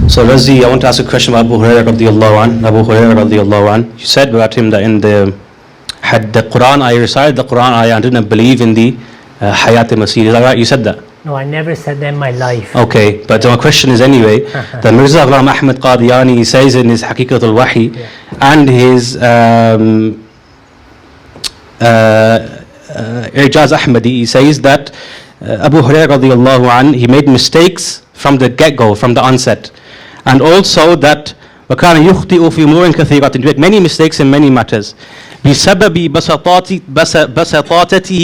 So Razi, I want to ask a question about Abu Hurairah radiallahu an. Abu Hurairah radiallahu an. You said about him that in the Quran, I recited the Quran ayah and didn't believe in the Hayat Masih. Is that right? You said that? No, I never said that in my life. Okay, but my question is anyway, that Mirza Ghulam Ahmad Qadiyani says in his Haqiqat al-Wahi and his Ijaz Ahmadi, he says that Abu Hurairah radiallahu an, he made mistakes from the get-go, from the onset. And also that وَكَانَ يُخْطِئُ فِي أُمُورٍ كَثِيرَةٍ, to make many mistakes in many matters. بسبب بساطته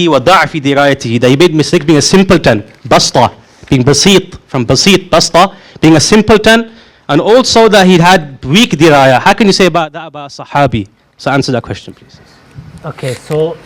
وضعف درايته, that he made mistakes being a simpleton, basta, being basit, from basit, basta, being a simpleton, and also that he had weak diraya. How can you say about that about Sahabi? So answer that question, please. Okay, so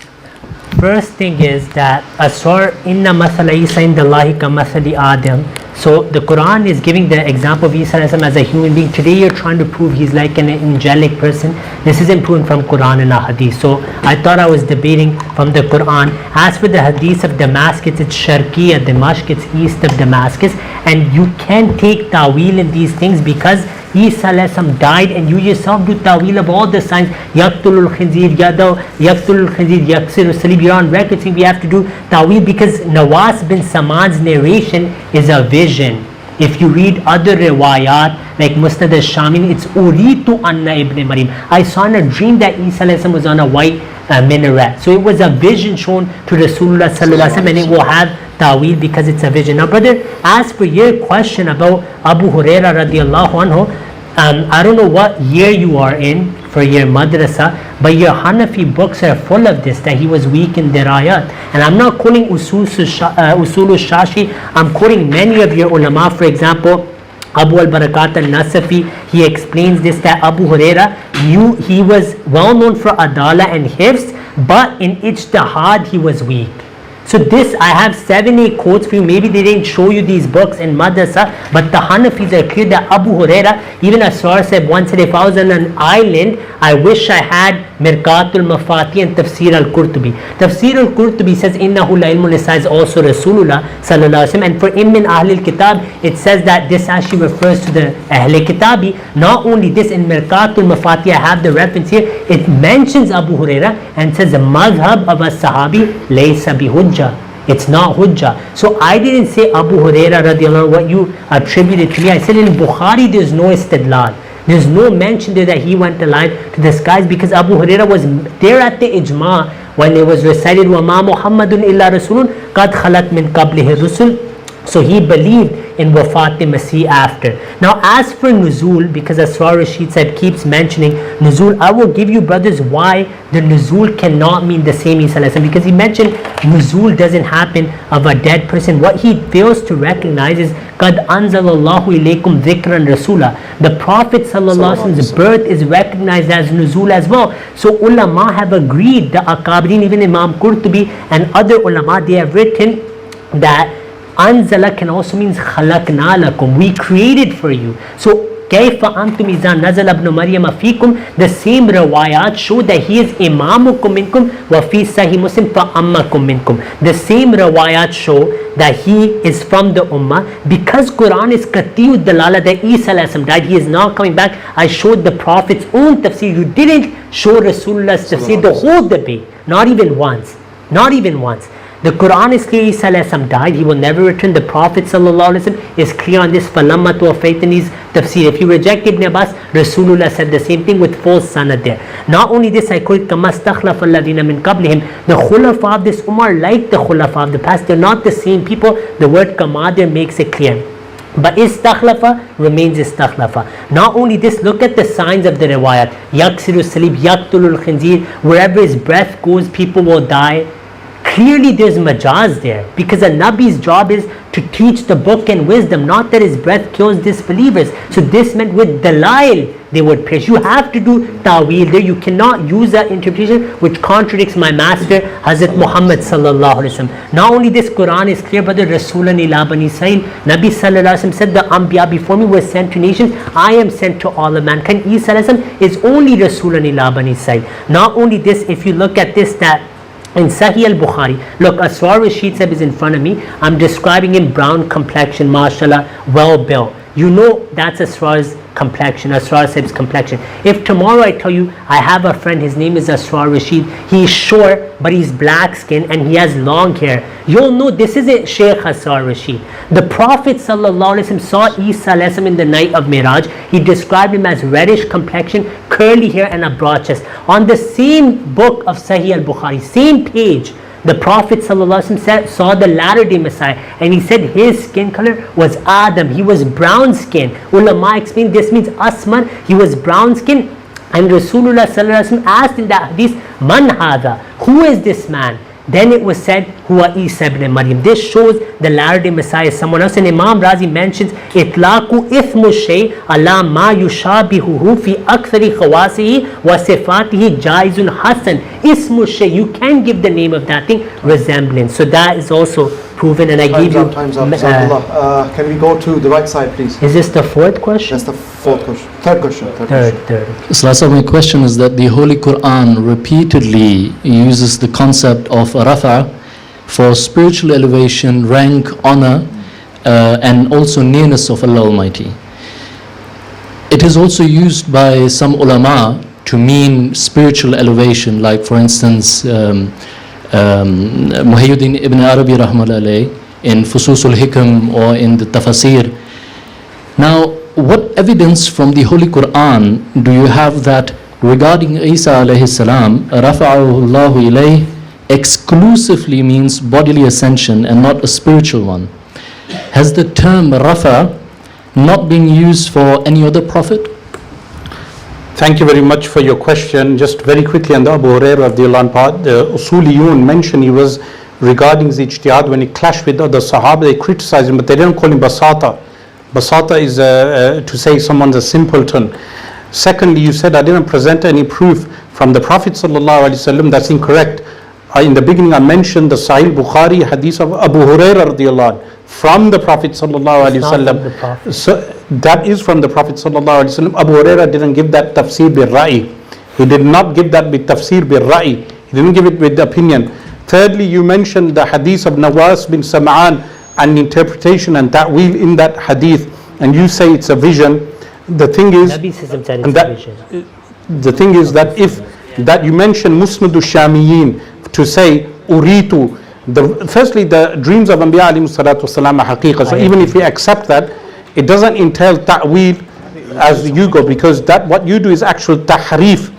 first thing is that aswar inna mathala Isa indallahi ka mathali Adam. So the Quran is giving the example of Isa as a human being. Today you're trying to prove he's like an angelic person. This isn't proven from Quran and a Hadith. So I thought I was debating from the Quran. As for the Hadith of Damascus, it's Sharqiyya Dimashq, it's east of Damascus, and you can take ta'wil in these things because Isa died, and you yourself do ta'wil of all the signs. Yaqtulul khinzir yadaw, yaqtulul khinzir yaksiru salib. You're on record saying we have to do ta'wil because Nawas bin Samad's narration is a vision. If you read other riwayat like Musnad al-Shamin, it's Uritu Anna ibn Maryam. I saw in a dream that Isa was on a white minaret. So it was a vision shown to Rasulullah sallallahu alaihi wasallam, and it will have ta'wil because it's a vision. Now brother, as for your question about Abu Hurairah radiallahu anhu, I don't know what year you are in for your madrasa, but your Hanafi books are full of this, that he was weak in dirayat. And I'm not quoting Usul al-Shashi, I'm quoting many of your ulama. For example, Abu al-Barakat al-Nasafi, he explains this, that Abu Hurairah, he was well known for adala and hifz, but in ijtihad he was weak. So this, I have 7-8 quotes for you. Maybe they didn't show you these books in madrasa, but the Hanafis are clear that Abu Hurairah, even Aswar said once that if I was on an island, I wish I had Mirqatul Mafati and Tafsir al-Qurtubi. Tafsir al-Qurtubi says Innahu la ilmun lisa is also Rasulullah sallallahu alaihi wasallam, and for Min Ahlil Kitab, it says that this actually refers to the Ahle Kitabi. Not only this, in Mirqatul Mafati, I have the reference here, it mentions Abu Hurairah and says the madhab of a sahabi laysa bihujjah. It's not hujjah. So I didn't say Abu Hurairah radiallahu anhu, what you attributed to me. I said in Bukhari there's no istidlal. There's no mention there that he went alive to the skies, because Abu Hurairah was there at the ijma when it was recited وَمَا مُحَمَّدٌ إِلَّا رَسُولٌ قَدْ خَلَتْ مِنْ قَبْلِهِ الرُّسُلُ. So he believed in Wafat Masih after. Now as for Nuzul, because Asrar Rashid said keeps mentioning Nuzul, I will give you brothers why the Nuzul cannot mean the same Isa, because he mentioned Nuzul doesn't happen of a dead person. What he fails to recognize is قَدْ أَنزَلَ اللَّهُ إِلَيْكُمْ ذِكْرًا رَسُولًا. The Prophet ﷺ's birth is recognized as Nuzul as well. So ulama have agreed, the Akabirin, even Imam Qurtubi and other ulama, they have written that Anzala can also means khalaqna lakum, we created for you. So kayfa antum iza nazala ibn Maryam fikum, the same riwayat show that he is imamukum minkum wa fi sahih Muslim fa ammakum minkum. The same riwayat show that he is from the ummah, because Quran is qat'iyud dalala that Isa died, he is not coming back. I showed the Prophet's own tafsir. You didn't show Rasulullah's tafsir the whole debate, not even once. The Quran is clear, Isa died, he will never return. The Prophet ﷺ is clear on this. فَلَمَّا تُوَفَّيْتَنِي's tafsir. If you reject Ibn Abbas, Rasulullah said the same thing with false sanad there. Not only this, I quote كَمَا اسْتَخْلَفَ الَّذِينَ مِنْ قَبْلِهِمْ. The khulafa of this ummah, like the khulafa of the past, they're not the same people. The word kama there makes it clear. But istakhlafa remains istakhlafa. Not only this, look at the signs of the riwayat. Yaksiru salib, yaqtulul khinzir. Wherever his breath goes, people will die. Clearly there's majaz there, because a Nabi's job is to teach the book and wisdom, not that his breath kills disbelievers. So this meant with dalail they would perish. You have to do ta'wil there. You cannot use that interpretation which contradicts my master Hazrat Muhammad sallallahu alaihi wasallam. Not only this, Quran is clear, but the Rasulan ila bani Israil, Nabi sallallahu alaihi wasallam said the Anbiya before me were sent to nations, I am sent to all of mankind. Isa is only Rasulan ila bani Israil. Not only this, if you look at this, that in Sahih al-Bukhari, look, Aswar Rashid Sahib is in front of me. I'm describing him brown complexion, mashallah, well built. you know that's Asrar complexion, Asrar Sahib's complexion. If tomorrow I tell you I have a friend, his name is Asrar Rashid, he's short but he's black skinned and he has long hair, you'll know this isn't Sheikh Asrar Rashid. The Prophet ﷺ saw Isa ﷺ in the night of Miraj. He described him as reddish complexion, curly hair and a broad chest. On the same book of Sahih al-Bukhari, same page, the Prophet ﷺ saw the latter-day Messiah and he said his skin color was Adam. He was brown skin. Ulama explained this means Asman. He was brown skin. And Rasulullah ﷺ asked in that hadith, Man hadha? Who is this man? Then it was said, Huwa Isa ibn Maryam. This shows the latter-day Messiah is someone else. And Imam Razi mentions, Itlaqu ithmu shay ala ma yushabihuhu fi akthari khawasihi wa sifatihi jaizun hasan. Ismu shay, you can give the name of that thing, resemblance. So that is also proven. And I give you... Time's up. Can we go to the right side, please? Is this the fourth question? That's the fourth question. Third question. Third. So my question is that the Holy Quran repeatedly uses the concept of rafa for spiritual elevation, rank, honor, and also nearness of Allah Almighty. It is also used by some ulama to mean spiritual elevation, like for instance Muhyiddin ibn Arabi rahmatullahi in Fususul Hikam or in the Tafasir. Now, what evidence from the Holy Quran do you have that regarding Isa alayhi salam, rafa'ahu Allahu ilayh exclusively means bodily ascension and not a spiritual one? Has the term rafa not been used for any other prophet? Thank you very much for your question. Just very quickly on the Abu Hurairah of the Ilan part, the Usuliyun mentioned he was regarding the ijtihad when he clashed with other Sahaba, they criticized him, but they didn't call him Basata. Basata is to say someone's a simpleton. Secondly, you said I didn't present any proof from the Prophet ﷺ. That's incorrect. In the beginning I mentioned the Sahih Bukhari hadith of Abu Hurairah radiallahu anhu from the Prophet ﷺ. So that is from the Prophet ﷺ. Abu Hurairah didn't give that tafsir bil ra'i. He did not give that with tafsir bil ra'i. He didn't give it with the opinion. Thirdly, you mentioned the hadith of Nawas bin Sam'an and interpretation and ta'wil in that hadith, and you say it's a vision. The thing is, the thing is that if that you mentioned Musnadu Shamiyin to say Uritu, firstly the dreams of Anbiya alayhi salatu wasalam are haqiqah. So even if we accept that, it doesn't entail ta'wil as you go, because that what you do is actual tahrif.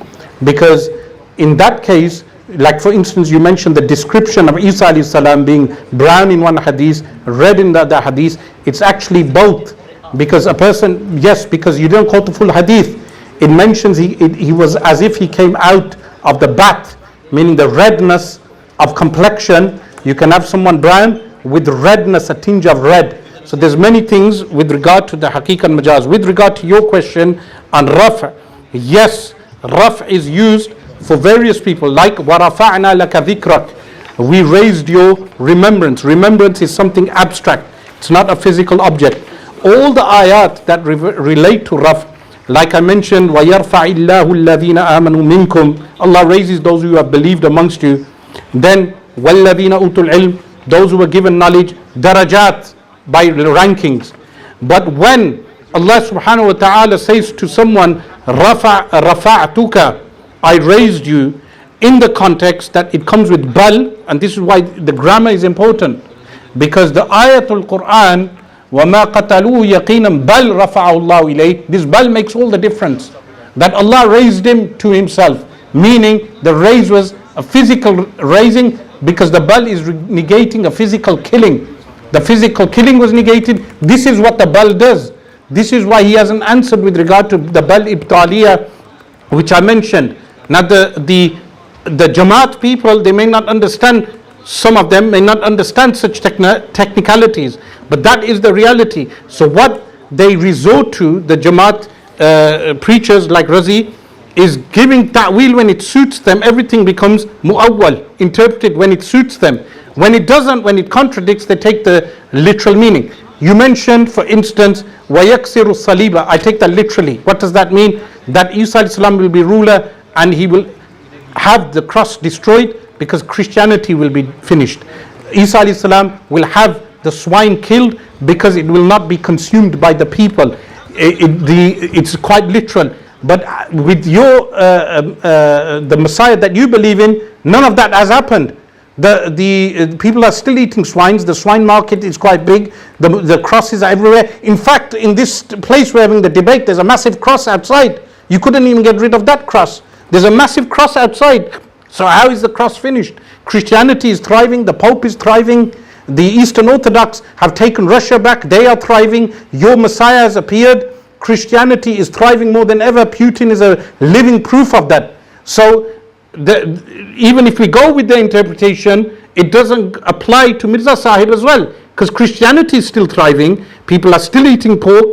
Because in that case, like for instance, you mentioned the description of Isa alayhi salam being brown in one hadith, red in the other hadith. It's actually both, because a person, yes, because you don't quote the full hadith. It mentions he was as if he came out of the bath, meaning the redness of complexion. You can have someone brown with redness, a tinge of red. So there's many things with regard to the haqiqah and majaz. With regard to your question on raf', yes, raf' is used for various people, like وَرَفَعْنَا لَكَ ذِكْرَكَ, we raised your remembrance. Remembrance is something abstract, it's not a physical object. All the ayat that relate to raf', like I mentioned, وَيَرْفَعِ اللَّهُ الَّذِينَ آمَنُوا مِنْكُمْ, Allah raises those who have believed amongst you. Then وَالَّذِينَ أُوتُوا الْعِلْمِ, those who were given knowledge, darajat, by rankings. But when Allah subhanahu wa ta'ala says to someone, رَفَعْتُكَ, I raised you, in the context that it comes with bal, and this is why the grammar is important, because the ayatul Quran, وَمَا قَتَلُوهُ يَقِينًا بَلْ رَفَعَهُ اللَّهُ إِلَيْهِ, this bal makes all the difference, that Allah raised him to himself, meaning the raise was a physical raising, because the bal is negating a physical killing. The physical killing was negated. This is what the bal does. This is why he hasn't answered with regard to the bal ibtaliyah, which I mentioned. Now the Jamaat people, they may not understand, some of them may not understand such technicalities, but that is the reality. So what they resort to, the Jamaat preachers like Razi, is giving ta'wil when it suits them. Everything becomes mu'awwal, interpreted when it suits them. When it doesn't, when it contradicts, they take the literal meaning. You mentioned, for instance, وَيَكْسِرُ الصَّلِيبَ, I take that literally. What does that mean? That Isa alayhi salam will be ruler and he will have the cross destroyed because Christianity will be finished. Isa alayhi salam will have the swine killed because it will not be consumed by the people. It's quite literal. But with the Messiah that you believe in, none of that has happened. The people are still eating swines. The swine market is quite big. The crosses are everywhere. In fact, in this place we're having the debate, there's a massive cross outside. You couldn't even get rid of that cross. There's a massive cross outside. So how is the cross finished? Christianity is thriving. The Pope is thriving. The Eastern Orthodox have taken Russia back. They are thriving. Your Messiah has appeared. Christianity is thriving more than ever. Putin is a living proof of that. So even if we go with the interpretation, it doesn't apply to Mirza Sahib as well, because Christianity is still thriving. People are still eating pork.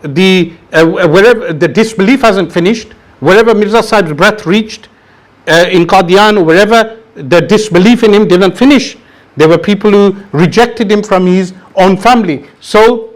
Wherever the disbelief hasn't finished, wherever Mirza Sahib's breath reached, in Qadiyani or wherever, the disbelief in him didn't finish. There were people who rejected him from his own family. So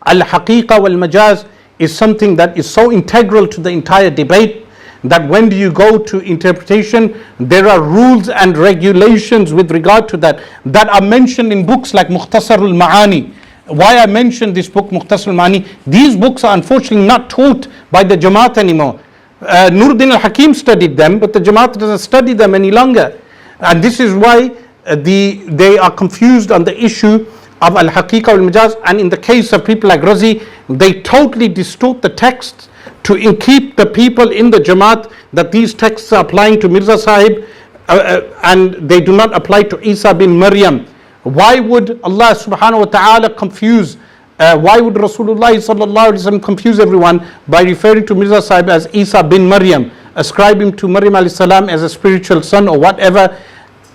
al-haqiqa wal-majaz is something that is so integral to the entire debate that when do you go to interpretation, there are rules and regulations with regard to that are mentioned in books like Mukhtasarul Ma'ani. Why I mentioned this book Mukhtasarul Ma'ani, these books are unfortunately not taught by the Jamaat anymore. Nuruddin al-Hakim studied them, but the Jamaat doesn't study them any longer. And this is why they are confused on the issue of al-haqiqa wal-majaz. And in the case of people like Razi, they totally distort the texts to keep the people in the Jamaat that these texts are applying to Mirza Sahib and they do not apply to Isa bin Maryam. Why would Allah subhanahu wa ta'ala confuse, why would Rasulullah sallallahu alaihi wasallam confuse everyone by referring to Mirza Sahib as Isa bin Maryam, ascribe him to Maryam alayhi salam as a spiritual son or whatever?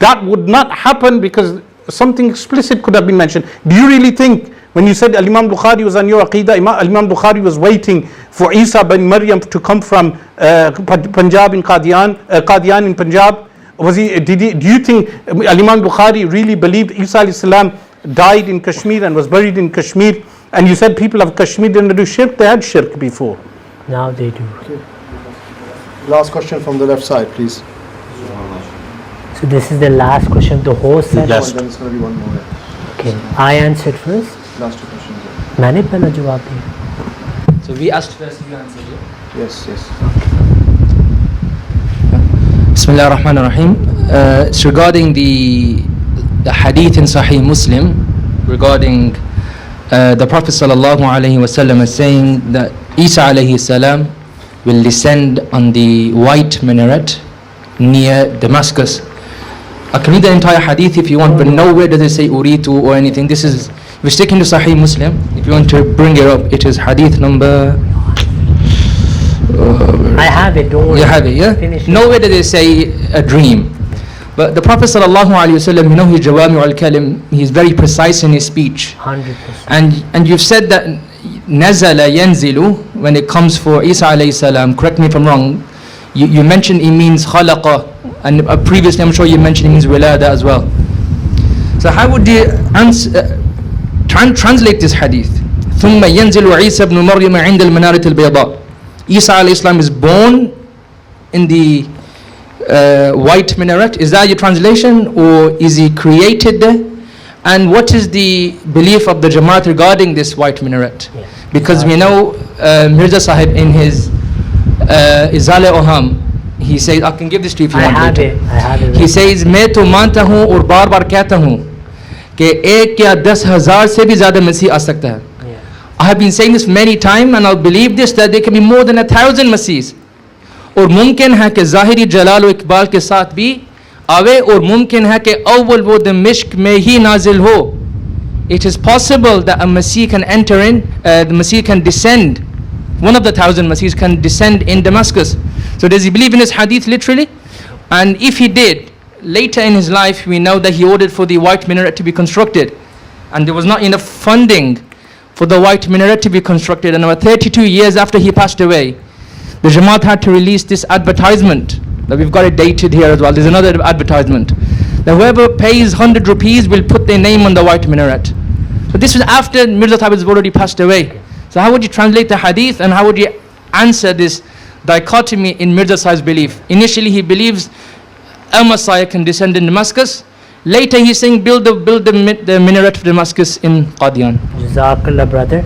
That would not happen because something explicit could have been mentioned. Do you really think when you said Imam Bukhari was on your Aqidah, Imam Bukhari was waiting for Isa bin Maryam to come from Punjab in Qadian in Punjab? Do you think Imam Bukhari really believed Isa alayhi salam died in Kashmir and was buried in Kashmir? And you said people of Kashmir didn't do shirk, they had shirk before. Now they do. Okay. Last question from the left side, please. So this is the last question of the whole session. And then it's going to be one more. Okay, I answered first. Last two questions. मैंने पहला जवाब दिया. So we asked first, you answered it. Yes, yes. Bismillah ar-Rahman ar-Rahim. It's regarding the hadith in Sahih Muslim regarding the Prophet sallallahu alaihi wasallam is saying that Isa alayhi salam will descend on the white minaret near Damascus. I can read the entire hadith if you want, but nowhere does it say Uritu or anything. This is, we're sticking to Sahih Muslim. If you want to bring it up, it is hadith number... I have it, don't worry. You have it, yeah? Finish it. Nowhere does it say a dream. But the Prophet sallallahu alaihi wasallam, you know, he's Jawami al-Kalim, he's very precise in his speech. 100%. And you've said that nazala yanzilu, when it comes for Isa alayhi salam, correct me if I'm wrong, you mentioned it means khalaqa, and previously I'm sure you mentioned it means wilada as well. So how would you translate this hadith? ثم ينزل عيسى بن مريم عند المنارة البيضاء. Isa alayhi salam is born in the white minaret. Is that your translation, or is he created there? And what is the belief of the Jamaat regarding this white minaret? Yes. Because we know Mirza Sahib in his Izale Oham, he says, I can give this to you if you want later. I have it. He says, मैं तो मानता हूँ और बार बार कहता हूँ कि 1 या 10,000 से भी ज़्यादा मसीह आ सकता है. I have been saying this many times and I'll believe this, that there can be more than 1,000 Masiihs. और मुमकिन है कि ज़ाहिरी जलाल व इकबाल के साथ भी आवे, और मुमकिन है कि अव्वल वो दमिश्क में ही नाजिल हो. It is possible that a Masih can enter in, the Masih can descend, one of the 1,000 Masiihs can descend in Damascus. So does he believe in this hadith literally? And if he did, later in his life we know that he ordered for the white minaret to be constructed, and there was not enough funding for the white minaret to be constructed, and about 32 years after he passed away, the Jamaat had to release this advertisement, that we've got it dated here as well. There's another advertisement, that whoever pays 100 rupees will put their name on the white minaret. But this was after Mirza Sahib has already passed away. So how would you translate the hadith, and how would you answer this dichotomy in Mirza Sahib's belief? Initially he believes a Messiah can descend in Damascus. Later he's saying build the minaret of Damascus in Qadian. Jazakallah, brother.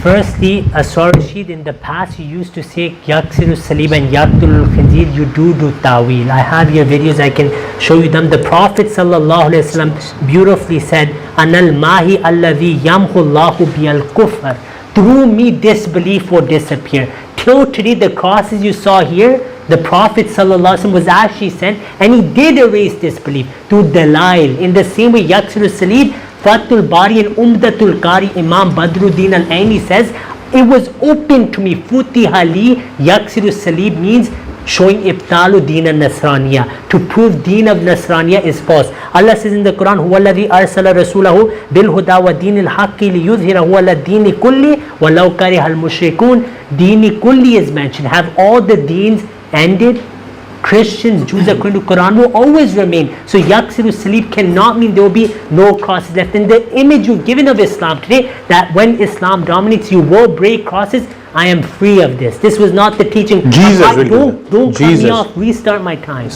Firstly, Aswar Rashid, in the past you used to say Yaksiru Salib and Yaktul Khinzir, you do Tawil. I have your videos, I can show you them. The Prophet ﷺ beautifully said, Anal Mahi Allavi Yamhullahu Biyal Kufr. Through me disbelief will disappear. Till today, the crosses you saw here, the Prophet ﷺ was actually sent and he did erase disbelief through Dalail. In the same way, Yaksiru Salib, Fathul Bari and Umdatul Qari, Imam Badruddin al-Aini says, it was open to me. Futiha li Yaksiru Salib means showing Ibtalu Deen al-Nasraniya, to prove Deen of Nasraniya is false. Allah says in the Quran, Huwaladhi arsala rasulahu bil huda wa deen al-haqqi li yudhhirahu ala deeni kulli walau kariha al-mushrikun. Deeni kulli is mentioned. Have all the deens ended? Christians, Jews, according to Quran, will always remain. So Yaksiru Salib cannot mean there will be no crosses left. And the image you've given of Islam today, that when Islam dominates, you will break crosses, I am free of this. This was not the teaching. Jesus Don't cut me off. Restart my time.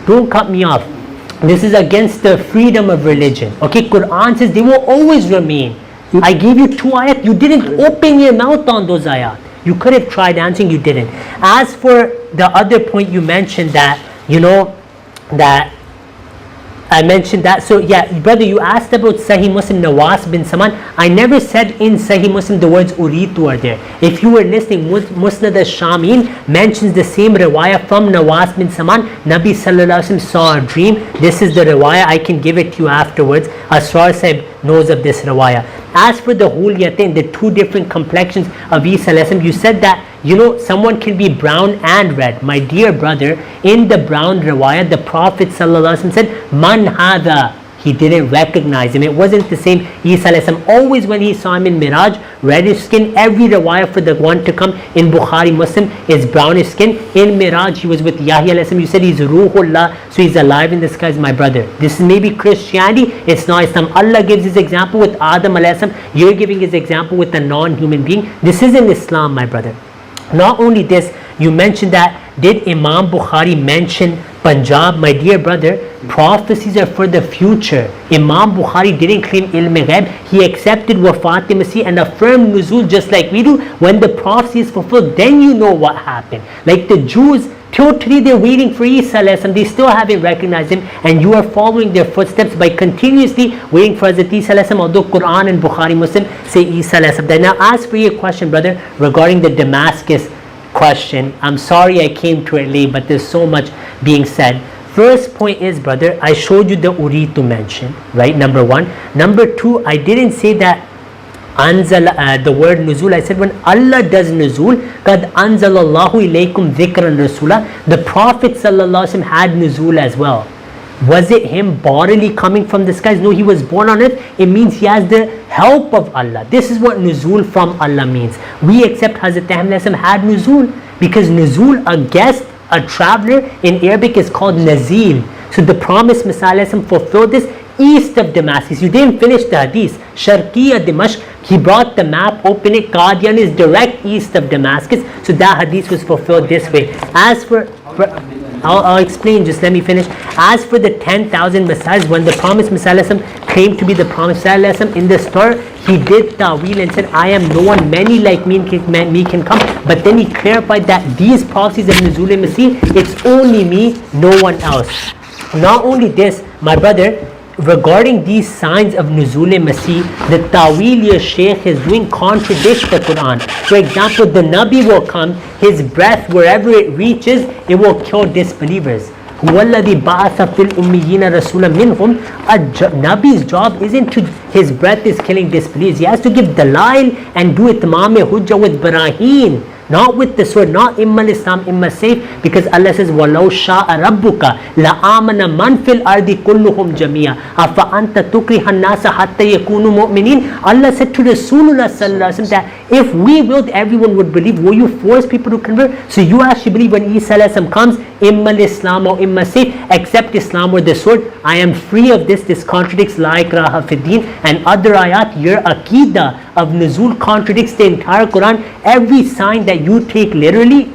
Don't cut me off. This is against the freedom of religion. Okay, Quran says they will always remain. I gave you 2 ayat. You didn't open your mouth on those ayat. You could have tried answering, you didn't. As for the other point you mentioned that, that I mentioned that. So yeah, brother, you asked about Sahih Muslim, Nawas bin Saman. I never said in Sahih Muslim the words Uritu are there. If you were listening, Musnad al-Shamin mentions the same riwayah from Nawas bin Saman. Nabi Sallallahu Alaihi Wasallam saw a dream. This is the riwayah. I can give it to you afterwards. Asrar Sahib knows of this riwayah. As for the Huliyatain, the 2 different complexions of Isa, you said that someone can be brown and red. My dear brother, in the brown riwayah, the Prophet ﷺ said, Man hadha. He didn't recognize him. It wasn't the same Isa ﷺ. Always when he saw him in Miraj, reddish skin. Every riwayah for the one to come in Bukhari Muslim is brownish skin. In Miraj, he was with Yahya ﷺ. You said he's Ruhullah, so he's alive in the skies, my brother. This is maybe Christianity, it's not Islam. Allah gives his example with Adam ﷺ. You're giving his example with a non-human being. This isn't Islam, my brother. Not only this, you mentioned that, did Imam Bukhari mention Punjab? My dear brother, prophecies are for the future. Imam Bukhari didn't claim ilm ghaib. He accepted wafat Masih and affirmed nuzul just like we do. When the prophecy is fulfilled, then you know what happened. Like the Jews, till today they're waiting for Isa ﷺ. They still haven't recognized him, and you are following their footsteps by continuously waiting for Hazrat Isa ﷺ, although Quran and Bukhari Muslim say Isa ﷺ. Now as for your question, brother, regarding the Damascus question, I'm sorry I came to it late, but there's so much being said. First point is, brother, I showed you the Uritu mention, right? Number 1. Number 2, I didn't say that Anzala, the word nuzul. I said when Allah does nuzul, kad anzalallahu ilaykum dhikran rasula. The Prophet ﷺ had nuzul as well. Was it him bodily coming from the skies? No, he was born on earth. It means he has the help of Allah. This is what nuzul from Allah means. We accept Hazrat Ahmad had nuzul because nuzul, a guest, a traveler in Arabic is called nazil. So the promised Messiah fulfilled this east of Damascus. You didn't finish the hadith. Sharqiya Dimashq, he brought the map, open it. Qadiyani is direct east of Damascus. So that hadith was fulfilled this way. As for I'll explain, just let me finish. As for the 10,000 messiahs, when the promised Messiah claimed to be the promised Messiah, in the story, he did ta'wil and said, I am no one, many like me can come. But then he clarified that these prophecies of Nuzul Masih, it's only me, no one else. Not only this, my brother, regarding these signs of Nuzul Masih, the ta'wil your Shaykh is doing contradicts the Quran. For example, the Nabi will come, his breath, wherever it reaches, it will kill disbelievers. وَالَّذِي بَعَثَ فِي الْأُمِّيِّينَ رَسُولًا مِّنْهُمْ. Nabi's job isn't to, his breath is killing disbelievers. He has to give dalail and do itmam hujjah with barahin. Not with the sword, not imma Islam, imma safe, because Allah says, وَلَوْ شَاءَ رَبُّكَ لَآمَنَ مَنْ فِي الْأَرْضِ كُلُّهُمْ جَمِيعًا أَفَأَنْتَ تُكْرِهَ النَّاسَ حَتَّى يَكُونُوا مُؤْمِنِينَ. Allah said to Rasulullah sallallahu alaihi wasallam that if we willed, everyone would believe. Will you force people to convert? So you actually believe when Isa ﷺ comes, imma Islam or imma safe, accept Islam or the sword. I am free of this. This contradicts La ikraha fid din and other ayat. Your aqidah of nuzul contradicts the entire Quran. Every sign that you take literally,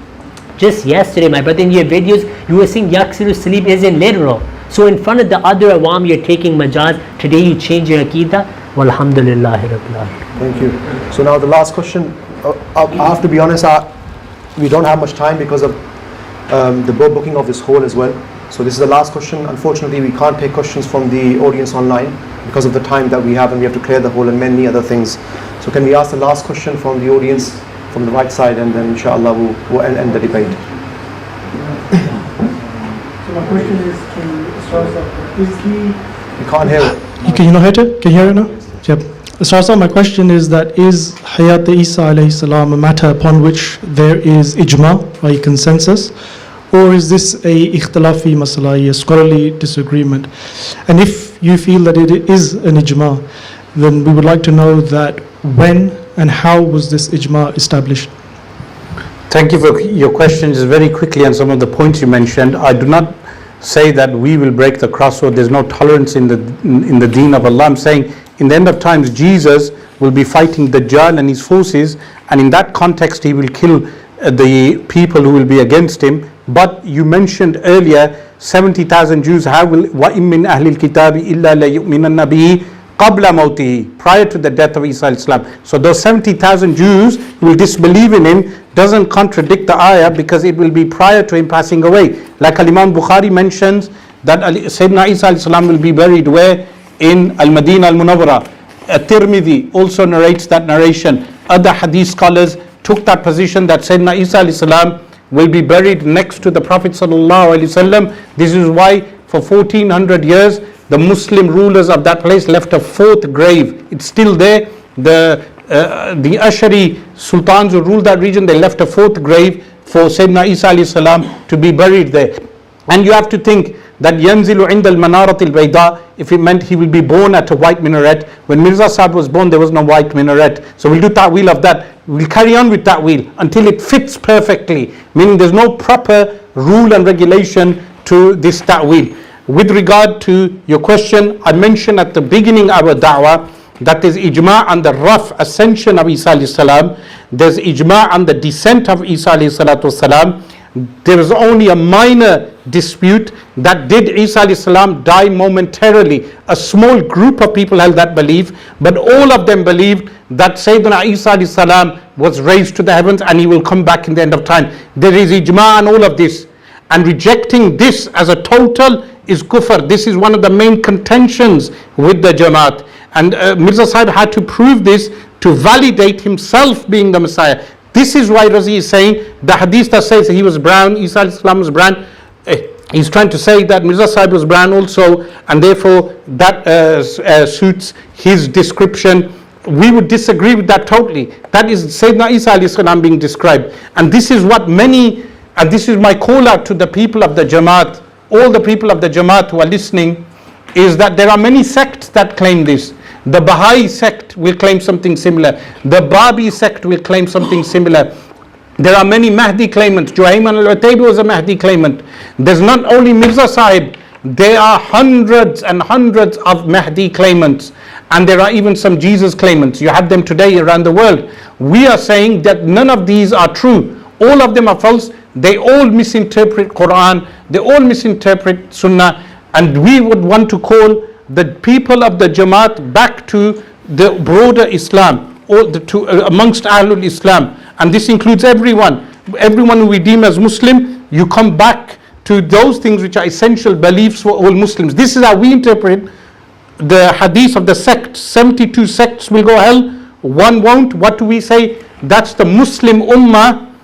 just yesterday, my brother, in your videos, you were saying Yaksiru Salib isn't literal. So in front of the other awam you're taking majaz, today you change your aqidah, walhamdulillahi rabbil alamin. Thank you. So now the last question, I have to be honest, we don't have much time because of the booking of this hall as well. So this is the last question. Unfortunately, we can't take questions from the audience online because of the time that we have, and we have to clear the hall and many other things. So can we ask the last question from the audience from the right side, and then inshallah we'll end the debate. So my question is, can you start off, is the... We can't hear it. Can you not hear it? Can you hear it now? Yep. So my question is that is Hayat Isa alayhi salam a matter upon which there is ijma, i.e. consensus, or is this a ikhtilafi masala, a scholarly disagreement? And if you feel that it is an ijma, then we would like to know that when and how was this ijma established? Thank you for your questions. Very quickly on some of the points you mentioned. I do not say that we will break the crossroad. There's no tolerance in the deen of Allah. I'm saying in the end of times, Jesus will be fighting Dajjal and his forces, and in that context he will kill the people who will be against him. But you mentioned earlier 70,000 Jews. How will وَإِن مِّنْ أَهْلِ الْكِتَابِ إِلَّا لَيُؤْمِنَنَّ بِهِ قَبْلَ مَوْتِهِ, prior to the death of Isa alayhi salam. So those 70,000 Jews who will disbelieve in him doesn't contradict the ayah, because it will be prior to him passing away. Like Imam Bukhari mentions that Sayyidina Isa alayhi salam will be buried where? In Al-Madinah Al-Munawwara. At-Tirmidhi also narrates that narration. Other hadith scholars took that position that Sayyidina Isa alayhi salam will be buried next to the Prophet sallallahu alaihi wasallam. This is why for 1400 years the Muslim rulers of that place left a fourth grave. It's still there. The Ashari sultans who ruled that region, they left a fourth grave for Sayyidina Isa alayhi salam to be buried there. And you have to think that yanzilu inda al-minaret al-bayda, if it meant he will be born at a white minaret. When Mirza Sahib was born, there was no white minaret. So we'll do ta'wil of that. We'll carry on with ta'wil until it fits perfectly, meaning there's no proper rule and regulation to this ta'wil. With regard to your question, I mentioned at the beginning of our da'wah that there's ijma' on the rough ascension of Isa alayhi salam. There's ijma' on the descent of Isa alayhi salatu wasalam. There is only a minor dispute that did Isa alayhi salam die momentarily. A small group of people held that belief, but all of them believed that Sayyidina Isa alayhi salam was raised to the heavens and he will come back in the end of time. There is ijma' on all of this, and rejecting this as a total is kufr. This is one of the main contentions with the Jamaat, and Mirza Sahib had to prove this to validate himself being the Messiah. This is why Razi is saying the hadith that says he was brown, Isa alayhi salam was brown, he's trying to say that Mirza Sahib was brown also, and therefore that suits his description. We would disagree with that totally. That is Sayyidina Isa alayhi salam being described, and this is what many, and this is my call out to the people of the Jamaat, all the people of the Jamaat who are listening, is that there are many sects that claim this. The Baha'i sect will claim something similar. The Babi sect will claim something similar. There are many Mahdi claimants. Juhayman al-Utaybi was a Mahdi claimant. There's not only Mirza Sahib, there are hundreds and hundreds of Mahdi claimants. And there are even some Jesus claimants. You have them today around the world. We are saying that none of these are true. All of them are false. They all misinterpret Quran. They all misinterpret Sunnah. And we would want to call the people of the Jamaat back to the broader Islam, or amongst Ahlul Islam, and this includes everyone who we deem as Muslim. You come back to those things which are essential beliefs for all Muslims. This is how we interpret the hadith of the sects. 72 sects will go hell, one won't. What do we say? That's the Muslim Ummah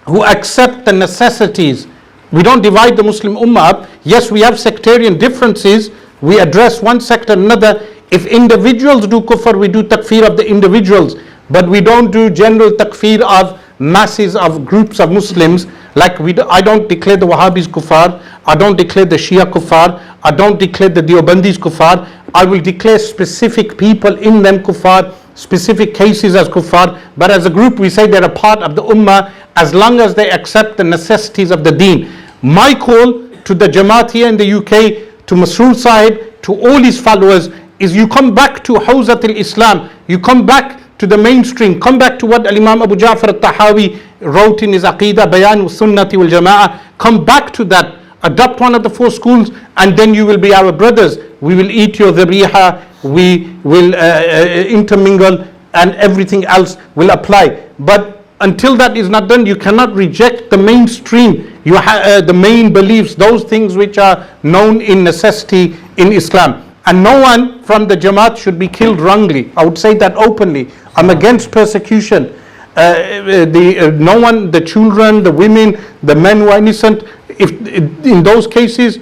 who accept the necessities. We don't divide the Muslim Ummah up. Yes, we have sectarian differences. We address one sect and another. If individuals do kufr, we do takfir of the individuals, but we don't do general takfir of masses of groups of Muslims. Like I don't declare the Wahhabis kuffar, I don't declare the Shia kuffar, I don't declare the Deobandis kuffar. I will declare specific people in them kuffar, specific cases as kuffar, but as a group we say they're a part of the ummah as long as they accept the necessities of the deen. My call to the Jamaat here in the UK, to Masroor Sahib, to all his followers, is you come back to Hawzat al-Islam, you come back to the mainstream, come back to what Imam Abu Ja'far al-Tahawi wrote in his Aqidah, Bayan al-Sunnati wal-Jama'ah, come back to that. adopt one of the 4 schools, and then you will be our brothers. We will eat your dhabiha, we will intermingle, and everything else will apply. But until that is not done, you cannot reject the mainstream, the main beliefs, those things which are known in necessity in Islam. And no one from the Jamaat should be killed wrongly. I would say that openly. I'm against persecution. No one, the children, the women, the men who are innocent, if in those cases,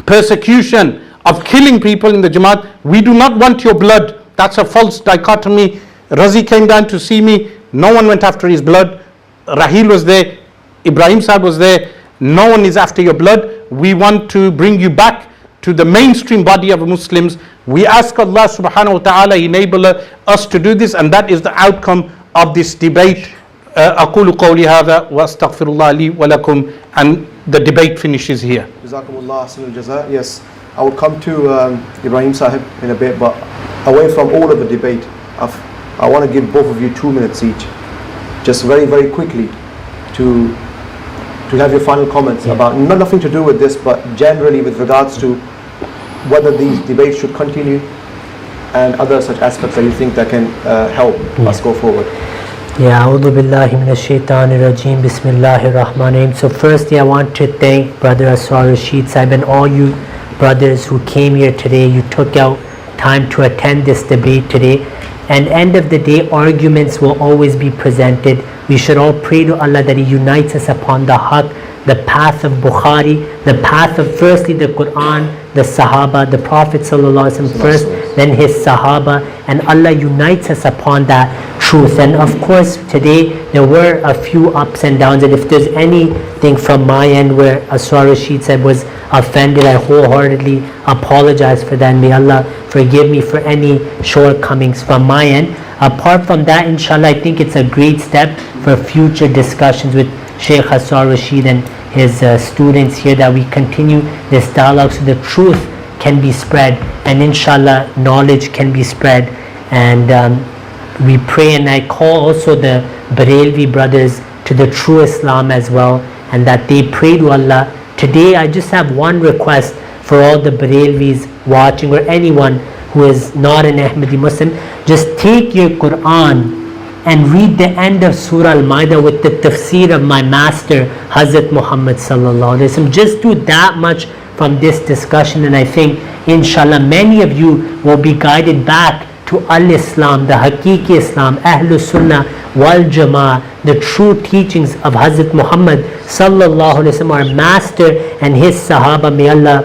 persecution of killing people in the Jamaat, we do not want your blood. That's a false dichotomy. Razi came down to see me. No one went after his blood. Rahil was there. Ibrahim Saab was there. No one is after your blood. We want to bring you back to the mainstream body of Muslims. We ask Allah subhanahu wa ta'ala enable us to do this, and that is the outcome of this debate. أقول قولي هذا وأستغفر الله لي ولكم, and the debate finishes here. Jazakumullah ahsanul jaza. Yes, I will come to Ibrahim Sahib in a bit, but away from all of the debate, I want to give both of you 2 minutes each, just very, very quickly, to have your final comments about, nothing to do with this, but generally with regards to whether these debates should continue and other such aspects that you think that can help us go forward. Yeah, A'udhu Billahi Minash Shaitanir Rajeem, Bismillahir Rahmanir Rahim. So firstly, I want to thank Brother Aswar Rashid Sahib and all you brothers who came here today. You took out time to attend this debate today. And end of the day, arguments will always be presented. We should all pray to Allah that He unites us upon the haqq, the path of Bukhari, the path of firstly the Quran, the Sahaba, the Prophet ﷺ first, then his Sahaba, and Allah unites us upon that truth. And of course today there were a few ups and downs, and if there's anything from my end where Aswar Rashid said was offended, I wholeheartedly apologize for that. May Allah forgive me for any shortcomings from my end. Apart from that, inshallah, I think it's a great step for future discussions with Sheikh Aswar Rashid and his students here, that we continue this dialogue so the truth can be spread, and inshallah knowledge can be spread. And we pray, and I call also the Barelvi brothers to the true Islam as well, and that they pray to Allah. Today I just have one request for all the Barelvis watching, or anyone who is not an Ahmadi Muslim. Just take your Quran and read the end of Surah Al-Ma'idah with the tafsir of my master Hazrat Muhammad sallallahu alaihi wasallam. Just do that much from this discussion, and I think inshallah many of you will be guided back to Al-Islam, the Haqiqi Islam, Ahlul Sunnah wal Jama'ah, the true teachings of Hazrat Muhammad sallallahu alaihi wasallam, our master, and his Sahaba. May Allah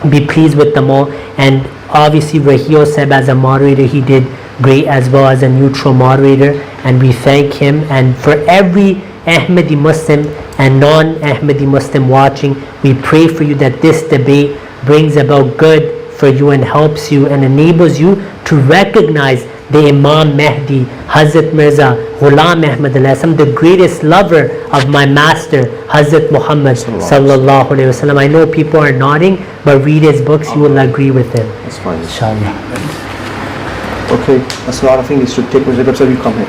be pleased with them all. And obviously Raheel Sahib as a moderator, he did great as well as a neutral moderator, and we thank him. And for every Ahmadi Muslim and non-Ahmadi Muslim watching, we pray for you that this debate brings about good for you and helps you and enables you to recognize the Imam Mahdi, Hazrat Mirza Ghulam Ahmad al-Asam, the greatest lover of my master Hazrat Muhammad sallallahu alaihi wasallam. I know people are nodding, but read his books, you will agree with him. That's fine. Inshallah. Okay, that's a lot of things you should take. So you come here.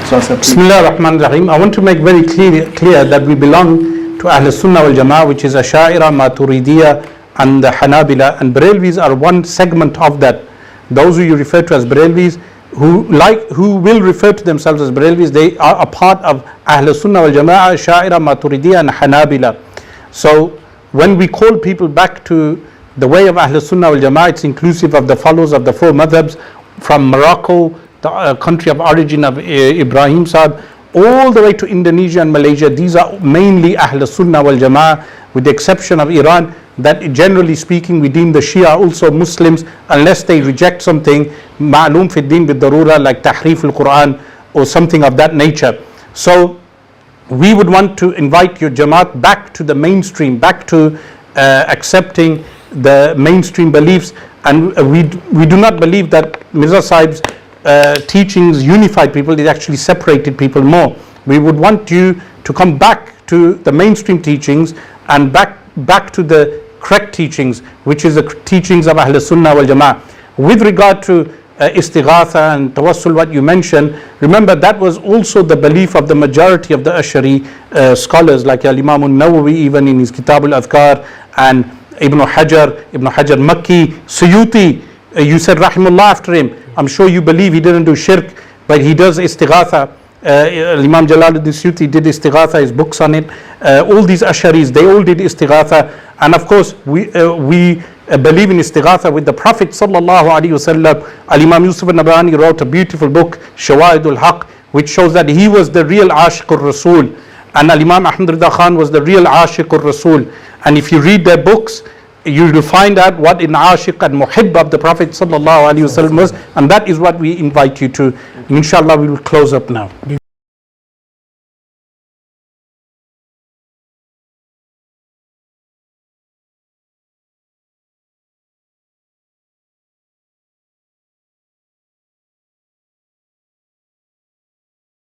Bismillah ar-Rahman ar-Rahim. I want to make very clear that we belong to Ahl Sunnah wal Jama'ah, which is Asha'ira, Maturidiyya, and the Hanabila, and Barelvis are one segment of that. Those who you refer to as Barelvis, who will refer to themselves as Barelvis, they are a part of Ahl Sunnah wal Jama'ah, Asha'ira, Maturidiyya, and Hanabila. So when we call people back to the way of Ahl Sunnah wal Jama'ah, it's inclusive of the followers of the 4 madhabs, from Morocco, the country of origin of Ibrahim Saab, all the way to Indonesia and Malaysia. These are mainly Ahl Sunnah wal Jama'ah, with the exception of Iran, that generally speaking we deem the Shia also Muslims, unless they reject something ma'loom fi din bid darura, like tahrif al-Quran or something of that nature. So we would want to invite your Jamaat back to the mainstream, back to accepting the mainstream beliefs. And we do not believe that Mirza Sahib's teachings unified people, it actually separated people more. We would want you to come back to the mainstream teachings and back to the correct teachings, which is the teachings of Ahl Sunnah wal Jama'ah. With regard to istighatha and tawassul, what you mentioned, remember that was also the belief of the majority of the Ash'ari scholars, like Imam al-Nawawi even in his Kitab al-Adhkar, and Ibn Hajar Makki, Suyuti, you said rahimullah after him. I'm sure you believe he didn't do shirk, but he does istighatha. Imam Jalaluddin Suyuti did istighatha, his books on it. All these Ash'aris, they all did istighatha. And of course, we believe in istighatha with the Prophet sallallahu alaihi wasallam. Al-Imam Yusuf al-Nabrani wrote a beautiful book, Shawahidul Haq, which shows that he was the real Ashiq al-Rasul. And Al-Imam Ahmad Rida Khan was the real Ashiq al-Rasul. And if you read their books, you will find out what an Ashiq and Muhibb of the Prophet sallallahu alaihi wasallam was. And that is what we invite you to. Inshallah, we will close up now.